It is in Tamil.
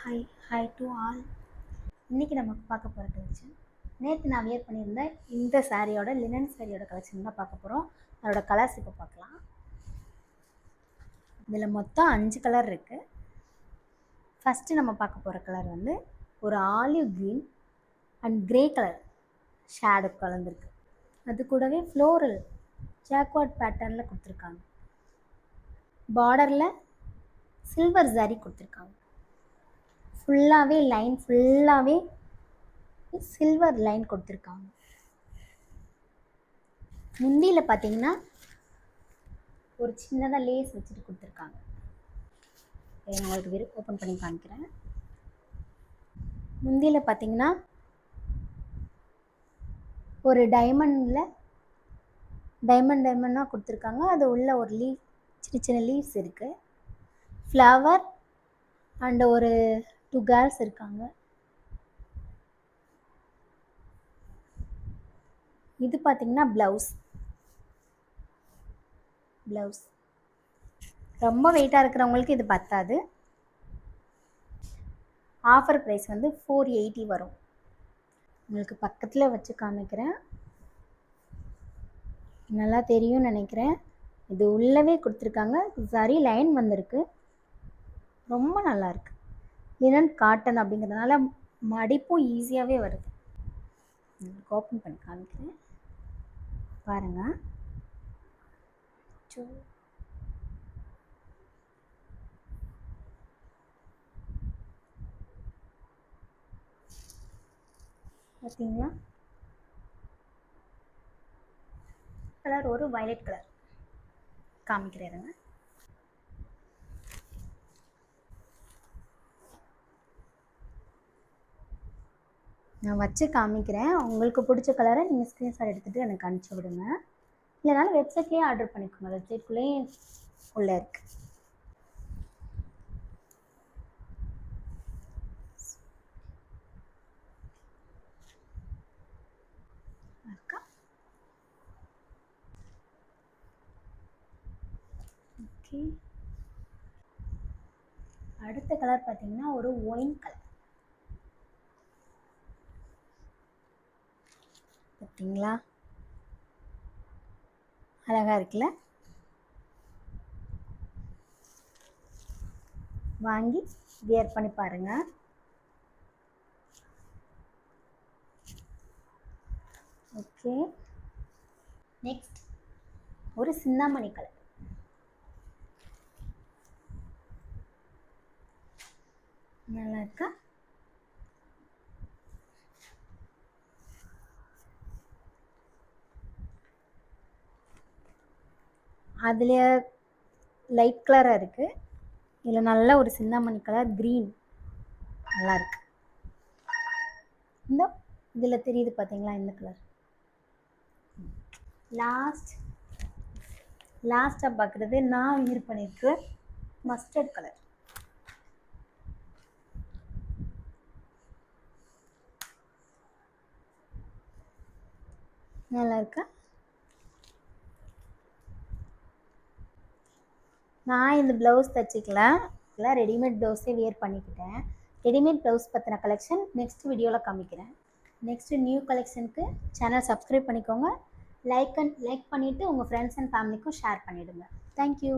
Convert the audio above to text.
Hi to all. இன்றைக்கி நம்ம பார்க்க போகிற கலெக்ஷன், நேற்று நான் வியர் பண்ணியிருந்தேன் இந்த சாரியோட லினன் சாரியோட கலெக்ஷன் தான் பார்க்க போகிறோம். அதோட கலர்ஸ் இப்போ பார்க்கலாம். இதில் மொத்தம் 5 கலர் இருக்குது. ஃபஸ்ட்டு நம்ம பார்க்க போகிற கலர் வந்து ஒரு olive green and grey colour shade கலந்துருக்கு. அது கூடவே ஃப்ளோரல் ஜாக்வார்ட் பேட்டர்னில் கொடுத்துருக்காங்க. பார்டரில் சில்வர் ஜரி கொடுத்துருக்காங்க. ஃபுல்லாகவே லைன் ஃபுல்லாகவே சில்வர் லைன் கொடுத்துருக்காங்க. முந்தியில் பார்த்தீங்கன்னா ஒரு சின்னதாக லேஸ் வச்சுட்டு கொடுத்துருக்காங்க. நான் உங்களுக்கு ஓப்பன் பண்ணி காமிக்கிறேன். முந்தியில் பார்த்தீங்கன்னா ஒரு டைமண்டாக கொடுத்துருக்காங்க. அது உள்ள ஒரு லீஃப், சின்ன சின்ன லீவ்ஸ் இருக்குது. ஃப்ளவர் அண்ட் ஒரு 2 கேர்ள்ஸ் இருக்காங்க. இது பார்த்தீங்கன்னா ப்ளவுஸ் ரொம்ப வெயிட்டாக இருக்கிறவங்களுக்கு இது பத்தாது. ஆஃபர் ப்ரைஸ் வந்து 480 வரும். உங்களுக்கு பக்கத்தில் வச்சு காமிக்கிறேன், நல்லா தெரியும்னு நினைக்கிறேன். இது உள்ளவே கொடுத்துருக்காங்க. சரி லைன் வந்திருக்கு, ரொம்ப நல்லாயிருக்கு. லினன் காட்டன் அப்படிங்கிறதுனால மடிப்பும் ஈஸியாகவே வருது. உங்களுக்கு ஓப்பன் பண்ணி காமிக்கிறேன் பாருங்கள். பார்த்தீங்களா, கலர் ஒரு வயலட் கலர் காமிக்கிறேங்க. நான் வச்சு காமிக்கிறேன். உங்களுக்கு பிடிச்ச கலரை நீங்கள் ஸ்க்ரீன்ஷாட் எடுத்துகிட்டு எனக்கு அனுப்பிச்சி விடுங்க. இல்லைனாலும் வெப்சைட்லேயே ஆர்டர் பண்ணிக்கோங்க. வெப்சைட்குள்ளேயே உள்ளே இருக்கு. ஓகே, அடுத்த கலர் பார்த்தீங்கன்னா ஒரு ஒயின் கலர். பார்த்தீங்களா, அழகாக இருக்குல்ல? வாங்கி வியர் பண்ணி பாருங்கள். ஓகே, நெக்ஸ்ட் ஒரு சிந்தாமணி கலர். நல்லா இருக்கா? அதில் லைட் கலராக இருக்குது. இதில் நல்ல ஒரு சிந்தாமணி கலர் க்ரீன் நல்லா இருக்கு. இந்த இதில் தெரியுது பார்த்தீங்களா இந்த கலர். லாஸ்ட்டாக பார்க்குறது நான் வியர் பண்ணியிருக்கு மஸ்டர்ட் கலர். நல்லா இருக்கா? நான் இந்த ப்ளவுஸ் தைச்சிக்கலாம், எல்லாம் ரெடிமேட் ப்ளவுஸே வியர் பண்ணிக்கிட்டேன். ரெடிமேட் ப்ளவுஸ் பற்றின கலெக்ஷன் நெக்ஸ்ட் வீடியோவில் காமிக்கிறேன். நெக்ஸ்ட்டு நியூ கலெக்ஷனுக்கு சேனல் சப்ஸ்கிரைப் பண்ணிக்கோங்க. லைக் பண்ணிவிட்டு உங்கள் ஃப்ரெண்ட்ஸ் அண்ட் ஃபேமிலிக்கும் ஷேர் பண்ணிவிடுங்க. தேங்க்யூ.